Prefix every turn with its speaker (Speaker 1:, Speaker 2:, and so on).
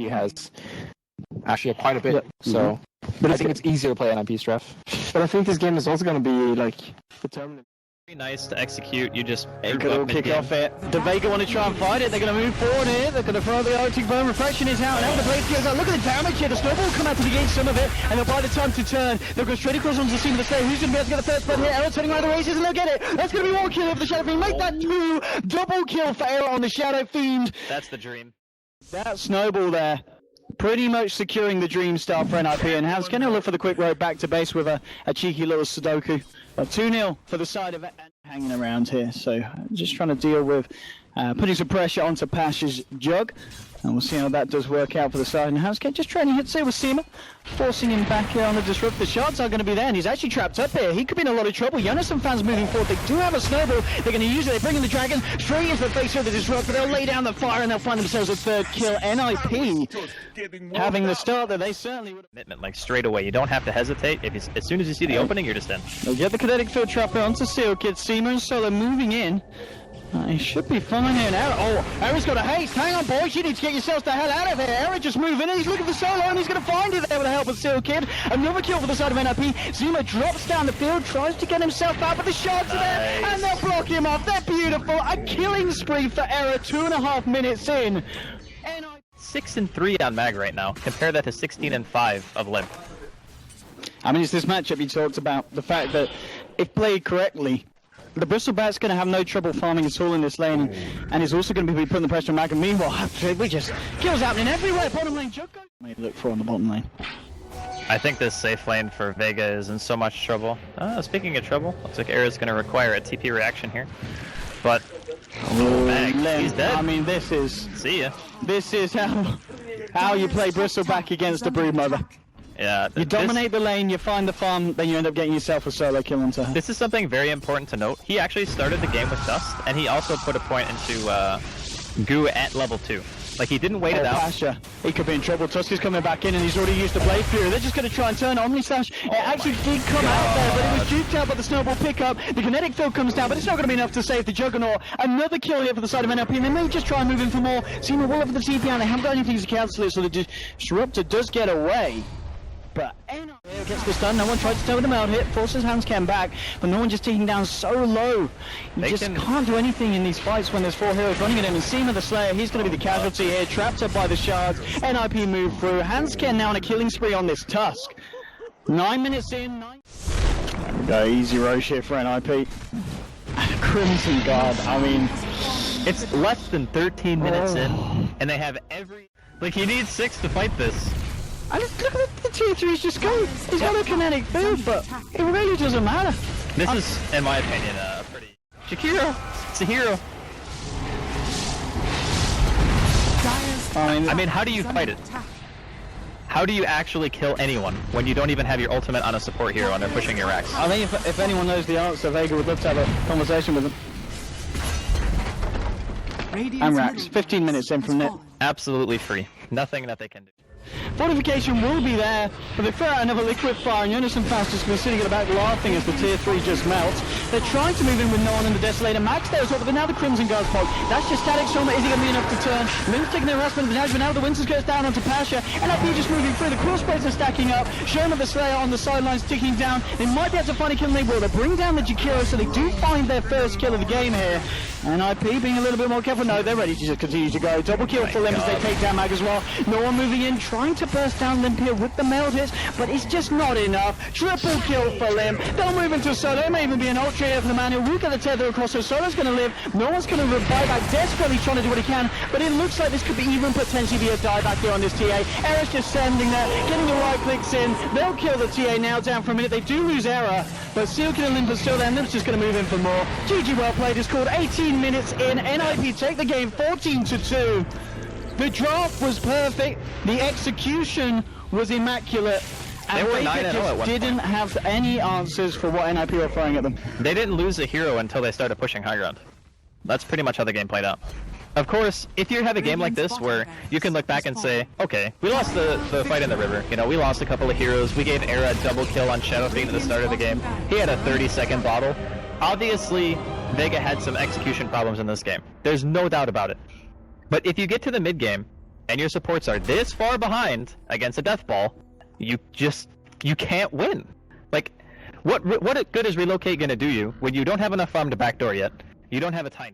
Speaker 1: NIP has actually quite a bit, so but I think it's easier to play NIP Stref. But I think this game is also going to be like determined.
Speaker 2: Very nice to execute. You just
Speaker 3: kick off it. The Vega want to try and fight it. They're going to move forward here. They're going to throw the Arctic Burn. Reflection is out. Now the blade goes out. Look at the damage here. The snowball will come out to negate some of it. And then by the time to turn, they'll go straight across onto the scene of the Slayer. Who's going to be able to get the first blood here? Arrow turning around the races and they'll get it. That's going to be one kill for the Shadow Fiend. Make that 2. Double kill for Arrow on the Shadow Fiend.
Speaker 2: That's the dream.
Speaker 3: That snowball there. Pretty much securing the dream start for NIP, and Handsken will look for the quick road back to base with a cheeky little Sudoku. But 2-0 for the side of it, hanging around here, so just trying to deal with putting some pressure onto Pasha's Jug, and we'll see how that does work out for the side. And Handsken just trying to hit say with Seema, forcing him back here on the disrupt. The shards are going to be there, and he's actually trapped up here. He could be in a lot of trouble. jonassomfan's moving forward. They do have a snowball. They're going to use it. They bring in the dragon straight into the face of the disrupt, but they'll lay down the fire and they'll find themselves a third kill. NIP having the start that they certainly would.
Speaker 2: Commitment, like straight away. You don't have to hesitate. As soon as you see the opening, you're just in.
Speaker 3: They'll get the kinetic field trapper onto Sealkid. Seema and Solo moving in. He should be fine here now. Era's got a haste. Hang on, boys. You need to get yourselves the hell out of here. Era just moving in. He's looking for Solo, and he's going to find it there with the help of Sealkid. Another kill for the side of NIP. Seema drops down the field, tries to get himself out, but the shots are there, and they'll block him off. They're beautiful. A killing spree for Era 2.5 minutes in.
Speaker 2: 6-3 on Mag right now. Compare that to 16-5 of Limp.
Speaker 3: I mean, it's this matchup you talked about. The fact that if played correctly, the Bristlebat's going to have no trouble farming at all in this lane, and he's also going to be putting the pressure on Mag. And meanwhile, we just kills happening everywhere. Bottom lane, Jug made look for on the bottom lane.
Speaker 2: I think this safe lane for Vega is in so much trouble. Speaking of trouble, looks like Era's going to require a TP reaction here. But Mag, he's dead.
Speaker 3: I mean, this is
Speaker 2: see ya.
Speaker 3: This is how you play Bristleback against a Broodmother.
Speaker 2: Yeah,
Speaker 3: you dominate the lane, you find the farm, then you end up getting yourself a solo kill onto her.
Speaker 2: This is something very important to note. He actually started the game with Dust, and he also put a point into Goo at level 2. Like, he didn't wait it out.
Speaker 3: Pasha, he could be in trouble. Tusk is coming back in, and he's already used the Blade Fury. They're just going to try and turn Omni Slash. It actually did come out there, but it was duped out by the snowball pickup. The kinetic field comes down, but it's not going to be enough to save the Juggernaut. Another kill here for the side of NLP, and they may just try and move in for more. Seema will have the TP, and they haven't got anything to cancel it, so the Disruptor does get away. But NIP gets this done. No one tried to tow them out here. Forces Handsken back, but no one just taking down so low. You can't do anything in these fights when there's 4 heroes running at him. And Seema the Slayer, he's going to be the casualty here. Trapped up by the shards. NIP move through. Handsken now on a killing spree on this Tusk. 9 minutes in. Easy Roche here for NIP. Crimson Guard. I mean,
Speaker 2: it's less than 13 minutes in, and they have every. Like, he needs 6 to fight this.
Speaker 3: And look at the tier 3s just go. He's got a kinetic field, but it really doesn't matter.
Speaker 2: This is, in my opinion, pretty. Shakiro, it's a hero. I mean, how do you fight it? How do you actually kill anyone when you don't even have your ultimate on a support hero and they're pushing your racks?
Speaker 3: I think if anyone knows the answer, Vega would love to have a conversation with them. And racks, 15 minutes in from it.
Speaker 2: Absolutely free. Nothing that they can do.
Speaker 3: Fortification will be there, but they throw out another liquid fire, and jonassomfan's just been sitting at the back laughing as the tier 3 just melts. They're trying to move in with no one in the Desolator. Max there as well, but now the Crimson Guard's poke. That's just static Soma. Is he going to be enough to turn? Limp's taking the harassment of the but now the Winter's curse down onto Pasha. NIP just moving through. The crossbows are stacking up. Shoma the Slayer on the sidelines ticking down. They might be able to find a kill, and they will. They bring down the Jakiro, so they do find their first kill of the game here. NIP being a little bit more careful. No, they're ready to just continue to go. Double kill for Limp as they take down Mag as well. No one moving in, trying to burst down Limp here with the meld hits, but it's just not enough. Triple kill for Limp. They'll move into Solo. There may even be an ultra here from the man who will get the tether across, so Solo's going to live. No one's going to revive back, desperately trying to do what he can, but it looks like this could be even potentially be a dieback here on this TA. Era's just standing there, getting the right clicks in. They'll kill the TA now down for a minute. They do lose Era, but Sealkid and Limp are still there, and Limp's just going to move in for more. GG well played is called 18 minutes in. NIP take the game 14-2. The draft was perfect. The execution was immaculate. And they just didn't have any answers for what NIP were throwing at them.
Speaker 2: They didn't lose a hero until they started pushing high ground. That's pretty much how the game played out. Of course, if you have a game like this where you can look back and say, okay, we lost the fight in the river. You know, we lost a couple of heroes. We gave Era a double kill on Shadow Fiend at the start of the game. He had a 30-second bottle. Obviously, Vega had some execution problems in this game. There's no doubt about it. But if you get to the mid game and your supports are this far behind against a death ball, you can't win. Like, what good is relocate gonna do you when you don't have enough farm to backdoor yet? You don't have a tiny.